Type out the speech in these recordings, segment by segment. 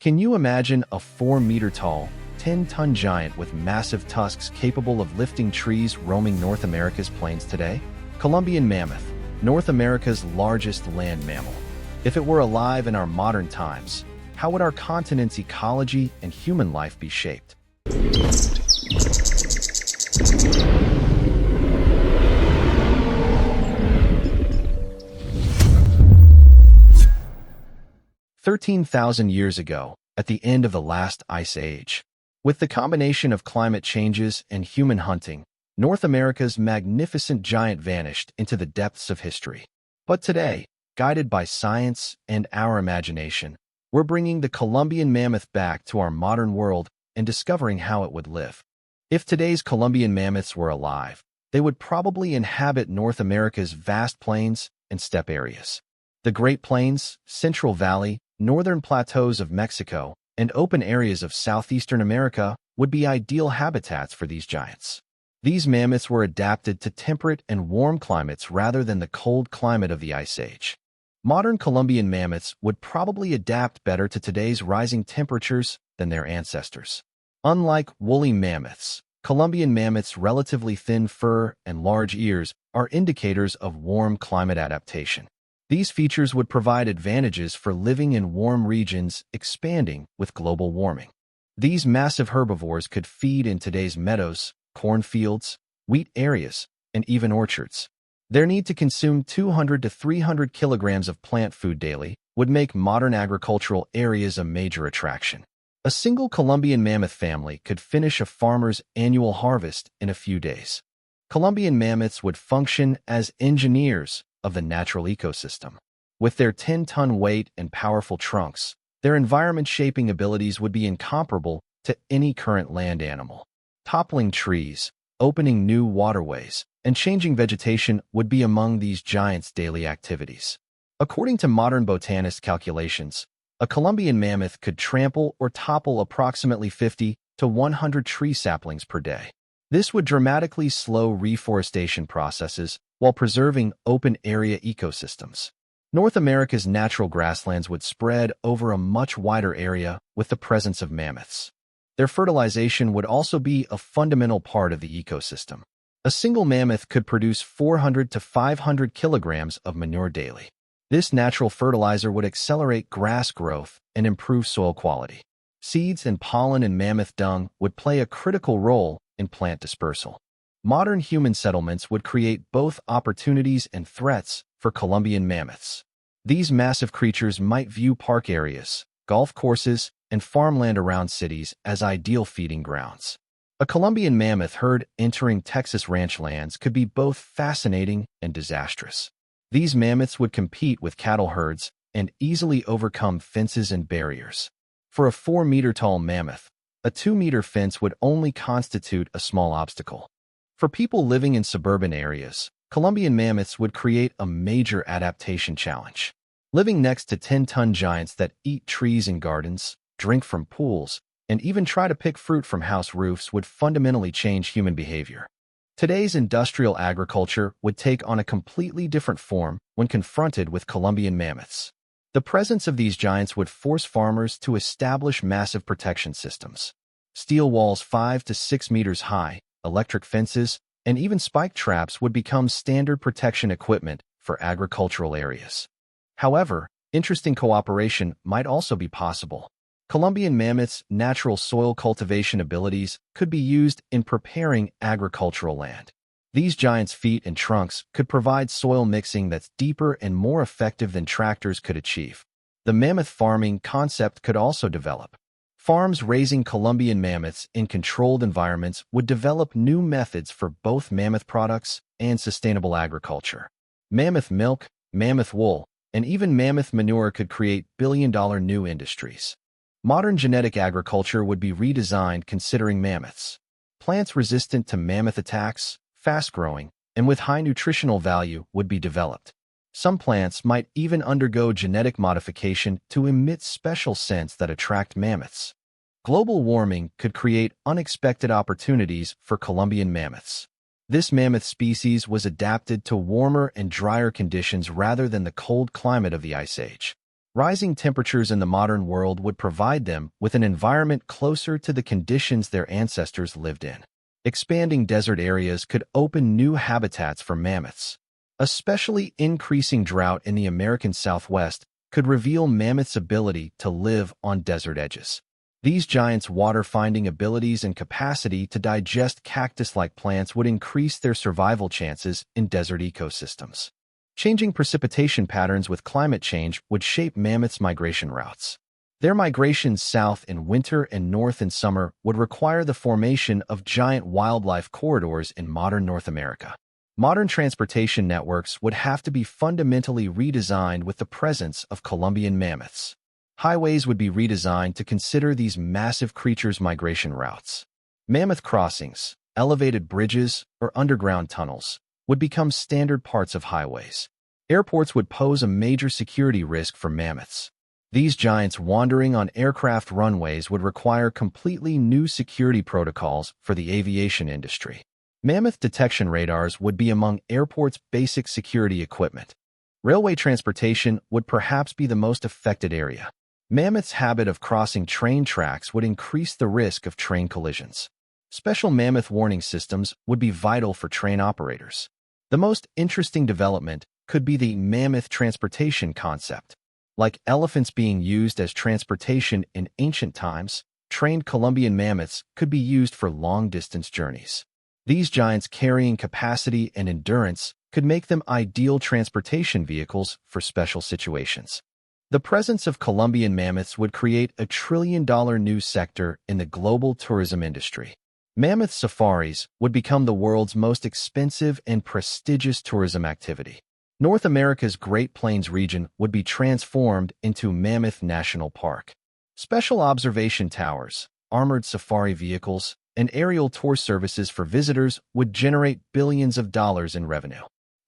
Can you imagine a 4-meter-tall, 10-ton giant with massive tusks capable of lifting trees roaming North America's plains today? Columbian Mammoth, North America's largest land mammal. If it were alive in our modern times, how would our continent's ecology and human life be shaped? 13,000 years ago, at the end of the last ice age. With the combination of climate changes and human hunting, North America's magnificent giant vanished into the depths of history. But today, guided by science and our imagination, we're bringing the Columbian mammoth back to our modern world and discovering how it would live. If today's Columbian mammoths were alive, they would probably inhabit North America's vast plains and steppe areas. The Great Plains, Central Valley, northern plateaus of Mexico, and open areas of southeastern America would be ideal habitats for these giants. These mammoths were adapted to temperate and warm climates rather than the cold climate of the Ice Age. Modern Columbian mammoths would probably adapt better to today's rising temperatures than their ancestors. Unlike woolly mammoths, Columbian mammoths' relatively thin fur and large ears are indicators of warm climate adaptation. These features would provide advantages for living in warm regions expanding with global warming. These massive herbivores could feed in today's meadows, cornfields, wheat areas, and even orchards. Their need to consume 200 to 300 kilograms of plant food daily would make modern agricultural areas a major attraction. A single Columbian mammoth family could finish a farmer's annual harvest in a few days. Columbian mammoths would function as engineers of the natural ecosystem. With their 10-ton weight and powerful trunks, their environment-shaping abilities would be incomparable to any current land animal. Toppling trees, opening new waterways, and changing vegetation would be among these giants' daily activities. According to modern botanist calculations, a Columbian mammoth could trample or topple approximately 50 to 100 tree saplings per day. This would dramatically slow reforestation processes while preserving open-area ecosystems. North America's natural grasslands would spread over a much wider area with the presence of mammoths. Their fertilization would also be a fundamental part of the ecosystem. A single mammoth could produce 400 to 500 kilograms of manure daily. This natural fertilizer would accelerate grass growth and improve soil quality. Seeds and pollen in mammoth dung would play a critical role in plant dispersal. Modern human settlements would create both opportunities and threats for Columbian mammoths. These massive creatures might view park areas, golf courses, and farmland around cities as ideal feeding grounds. A Columbian mammoth herd entering Texas ranch lands could be both fascinating and disastrous. These mammoths would compete with cattle herds and easily overcome fences and barriers. For a 4-meter-tall mammoth, a 2-meter fence would only constitute a small obstacle. For people living in suburban areas, Columbian mammoths would create a major adaptation challenge. Living next to 10-ton giants that eat trees in gardens, drink from pools, and even try to pick fruit from house roofs would fundamentally change human behavior. Today's industrial agriculture would take on a completely different form when confronted with Columbian mammoths. The presence of these giants would force farmers to establish massive protection systems. Steel walls 5 to 6 meters high, electric fences, and even spike traps would become standard protection equipment for agricultural areas. However, interesting cooperation might also be possible. Columbian mammoths' natural soil cultivation abilities could be used in preparing agricultural land. These giants' feet and trunks could provide soil mixing that's deeper and more effective than tractors could achieve. The mammoth farming concept could also develop. Farms raising Columbian mammoths in controlled environments would develop new methods for both mammoth products and sustainable agriculture. Mammoth milk, mammoth wool, and even mammoth manure could create billion-dollar new industries. Modern genetic agriculture would be redesigned considering mammoths. Plants resistant to mammoth attacks, fast-growing, and with high nutritional value would be developed. Some plants might even undergo genetic modification to emit special scents that attract mammoths. Global warming could create unexpected opportunities for Columbian mammoths. This mammoth species was adapted to warmer and drier conditions rather than the cold climate of the Ice Age. Rising temperatures in the modern world would provide them with an environment closer to the conditions their ancestors lived in. Expanding desert areas could open new habitats for mammoths. Especially increasing drought in the American Southwest could reveal mammoths' ability to live on desert edges. These giants' water-finding abilities and capacity to digest cactus-like plants would increase their survival chances in desert ecosystems. Changing precipitation patterns with climate change would shape mammoths' migration routes. Their migrations south in winter and north in summer would require the formation of giant wildlife corridors in modern North America. Modern transportation networks would have to be fundamentally redesigned with the presence of Columbian mammoths. Highways would be redesigned to consider these massive creatures' migration routes. Mammoth crossings, elevated bridges, or underground tunnels would become standard parts of highways. Airports would pose a major security risk for mammoths. These giants wandering on aircraft runways would require completely new security protocols for the aviation industry. Mammoth detection radars would be among airports' basic security equipment. Railway transportation would perhaps be the most affected area. Mammoths' habit of crossing train tracks would increase the risk of train collisions. Special mammoth warning systems would be vital for train operators. The most interesting development could be the mammoth transportation concept. Like elephants being used as transportation in ancient times, trained Columbian mammoths could be used for long-distance journeys. These giants' carrying capacity and endurance could make them ideal transportation vehicles for special situations. The presence of Columbian mammoths would create a trillion-dollar new sector in the global tourism industry. Mammoth safaris would become the world's most expensive and prestigious tourism activity. North America's Great Plains region would be transformed into Mammoth National Park. Special observation towers, armored safari vehicles, and aerial tour services for visitors would generate billions of dollars in revenue.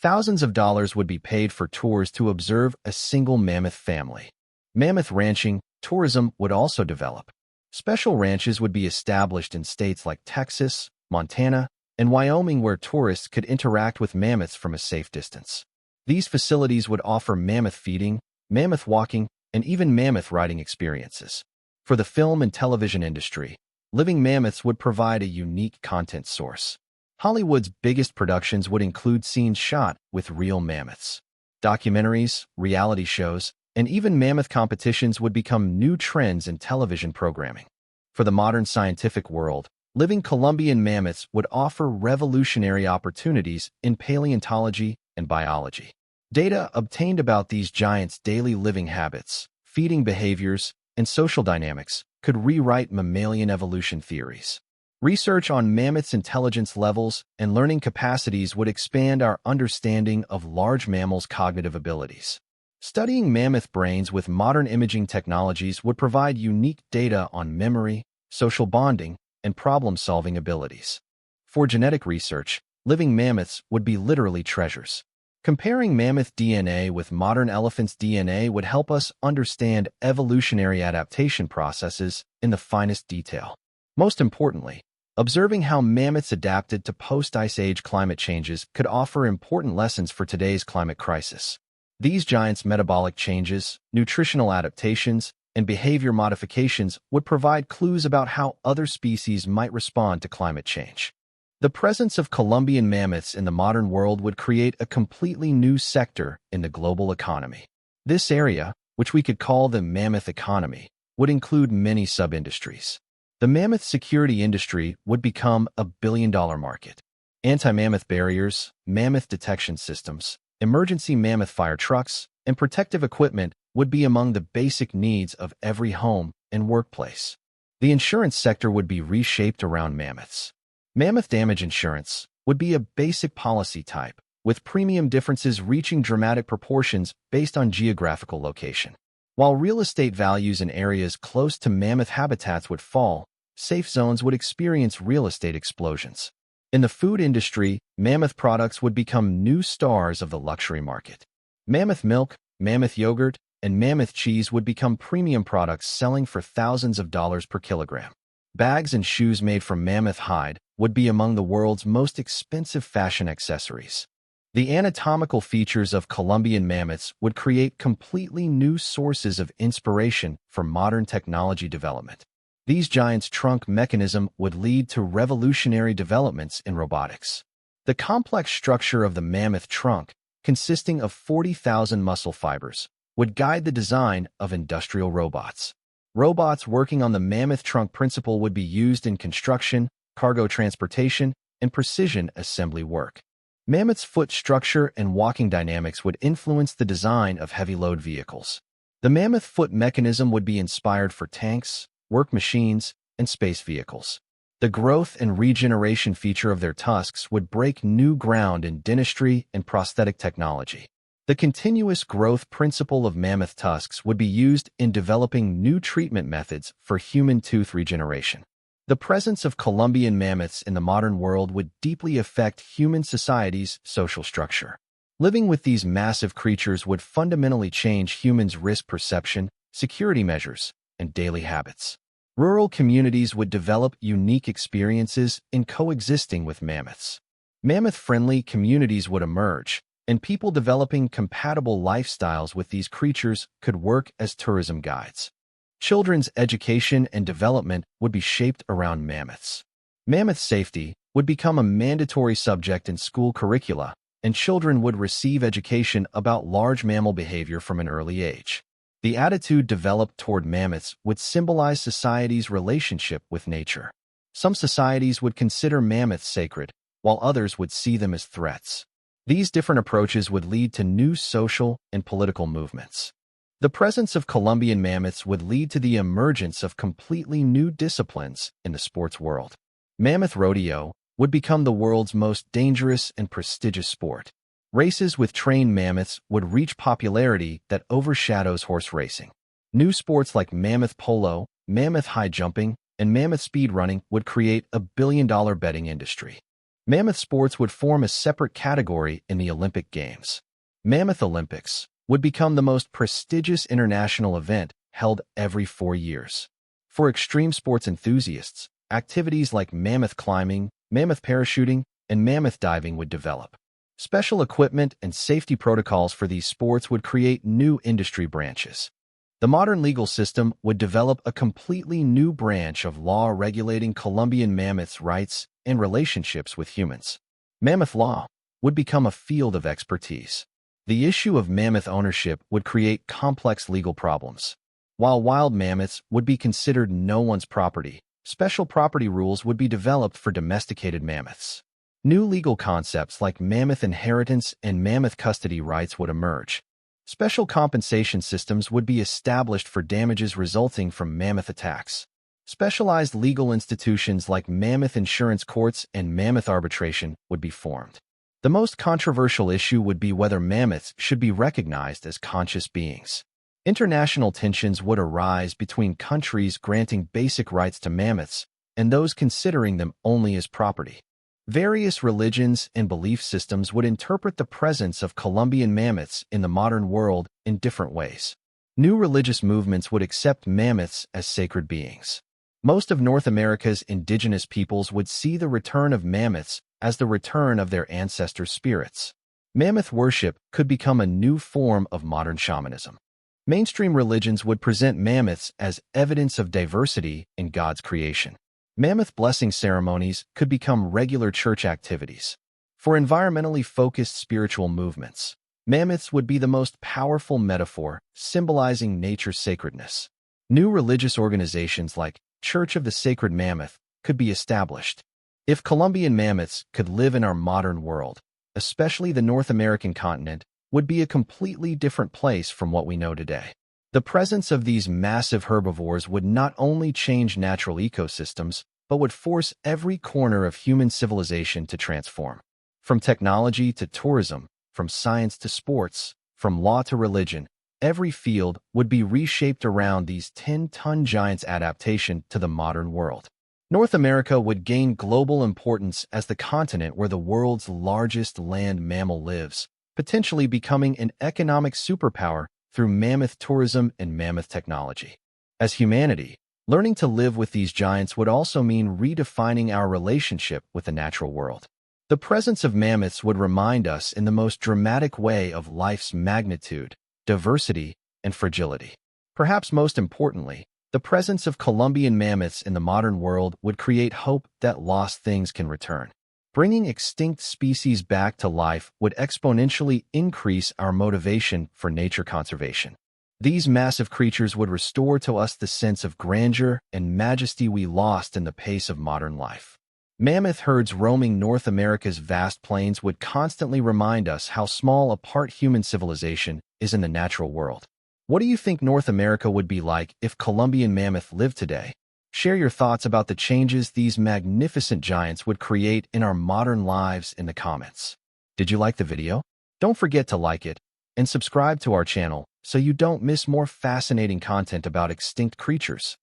Thousands of dollars would be paid for tours to observe a single mammoth family. Mammoth ranching tourism would also develop. Special ranches would be established in states like Texas, Montana, and Wyoming where tourists could interact with mammoths from a safe distance. These facilities would offer mammoth feeding, mammoth walking, and even mammoth riding experiences. For the film and television industry, living mammoths would provide a unique content source. Hollywood's biggest productions would include scenes shot with real mammoths. Documentaries, reality shows, and even mammoth competitions would become new trends in television programming. For the modern scientific world, living Columbian mammoths would offer revolutionary opportunities in paleontology and biology. Data obtained about these giants' daily living habits, feeding behaviors, and social dynamics could rewrite mammalian evolution theories. Research on mammoths' intelligence levels and learning capacities would expand our understanding of large mammals' cognitive abilities. Studying mammoth brains with modern imaging technologies would provide unique data on memory, social bonding, and problem-solving abilities. For genetic research, living mammoths would be literally treasures. Comparing mammoth DNA with modern elephants' DNA would help us understand evolutionary adaptation processes in the finest detail. Most importantly, observing how mammoths adapted to post-Ice Age climate changes could offer important lessons for today's climate crisis. These giants' metabolic changes, nutritional adaptations, and behavior modifications would provide clues about how other species might respond to climate change. The presence of Columbian mammoths in the modern world would create a completely new sector in the global economy. This area, which we could call the Mammoth Economy, would include many sub-industries. The mammoth security industry would become a billion-dollar market. Anti-mammoth barriers, mammoth detection systems, emergency mammoth fire trucks, and protective equipment would be among the basic needs of every home and workplace. The insurance sector would be reshaped around mammoths. Mammoth damage insurance would be a basic policy type, with premium differences reaching dramatic proportions based on geographical location. While real estate values in areas close to mammoth habitats would fall, safe zones would experience real estate explosions. In the food industry, mammoth products would become new stars of the luxury market. Mammoth milk, mammoth yogurt, and mammoth cheese would become premium products selling for thousands of dollars per kilogram. Bags and shoes made from mammoth hide would be among the world's most expensive fashion accessories. The anatomical features of Columbian mammoths would create completely new sources of inspiration for modern technology development. These giants' trunk mechanism would lead to revolutionary developments in robotics. The complex structure of the mammoth trunk, consisting of 40,000 muscle fibers, would guide the design of industrial robots. Robots working on the mammoth trunk principle would be used in construction, cargo transportation, and precision assembly work. Mammoth's foot structure and walking dynamics would influence the design of heavy-load vehicles. The mammoth foot mechanism would be inspired for tanks, work machines, and space vehicles. The growth and regeneration feature of their tusks would break new ground in dentistry and prosthetic technology. The continuous growth principle of mammoth tusks would be used in developing new treatment methods for human tooth regeneration. The presence of Columbian mammoths in the modern world would deeply affect human society's social structure. Living with these massive creatures would fundamentally change humans' risk perception, security measures, and daily habits. Rural communities would develop unique experiences in coexisting with mammoths. Mammoth-friendly communities would emerge, and people developing compatible lifestyles with these creatures could work as tourism guides. Children's education and development would be shaped around mammoths. Mammoth safety would become a mandatory subject in school curricula, and children would receive education about large mammal behavior from an early age. The attitude developed toward mammoths would symbolize society's relationship with nature. Some societies would consider mammoths sacred, while others would see them as threats. These different approaches would lead to new social and political movements. The presence of Columbian mammoths would lead to the emergence of completely new disciplines in the sports world. Mammoth rodeo would become the world's most dangerous and prestigious sport. Races with trained mammoths would reach popularity that overshadows horse racing. New sports like mammoth polo, mammoth high jumping, and mammoth speed running would create a billion-dollar betting industry. Mammoth sports would form a separate category in the Olympic Games. Mammoth Olympics would become the most prestigious international event held every 4 years. For extreme sports enthusiasts, activities like mammoth climbing, mammoth parachuting, and mammoth diving would develop. Special equipment and safety protocols for these sports would create new industry branches. The modern legal system would develop a completely new branch of law regulating Columbian mammoths' rights and relationships with humans. Mammoth law would become a field of expertise. The issue of mammoth ownership would create complex legal problems. While wild mammoths would be considered no one's property, special property rules would be developed for domesticated mammoths. New legal concepts like mammoth inheritance and mammoth custody rights would emerge. Special compensation systems would be established for damages resulting from mammoth attacks. Specialized legal institutions like mammoth insurance courts and mammoth arbitration would be formed. The most controversial issue would be whether mammoths should be recognized as conscious beings. International tensions would arise between countries granting basic rights to mammoths and those considering them only as property. Various religions and belief systems would interpret the presence of Columbian mammoths in the modern world in different ways. New religious movements would accept mammoths as sacred beings. Most of North America's indigenous peoples would see the return of mammoths as the return of their ancestors' spirits. Mammoth worship could become a new form of modern shamanism. Mainstream religions would present mammoths as evidence of diversity in God's creation. Mammoth blessing ceremonies could become regular church activities. For environmentally focused spiritual movements, mammoths would be the most powerful metaphor symbolizing nature's sacredness. New religious organizations like Church of the Sacred Mammoth could be established. If Columbian mammoths could live in our modern world, especially the North American continent, would be a completely different place from what we know today. The presence of these massive herbivores would not only change natural ecosystems, but would force every corner of human civilization to transform. From technology to tourism, from science to sports, from law to religion, every field would be reshaped around these 10-ton giants' adaptation to the modern world. North America would gain global importance as the continent where the world's largest land mammal lives, potentially becoming an economic superpower through mammoth tourism and mammoth technology. As humanity, learning to live with these giants would also mean redefining our relationship with the natural world. The presence of mammoths would remind us in the most dramatic way of life's magnitude, diversity, and fragility. Perhaps most importantly, the presence of Columbian mammoths in the modern world would create hope that lost things can return. Bringing extinct species back to life would exponentially increase our motivation for nature conservation. These massive creatures would restore to us the sense of grandeur and majesty we lost in the pace of modern life. Mammoth herds roaming North America's vast plains would constantly remind us how small a part human civilization is in the natural world. What do you think North America would be like if Columbian mammoth lived today? Share your thoughts about the changes these magnificent giants would create in our modern lives in the comments. Did you like the video? Don't forget to like it and subscribe to our channel so you don't miss more fascinating content about extinct creatures.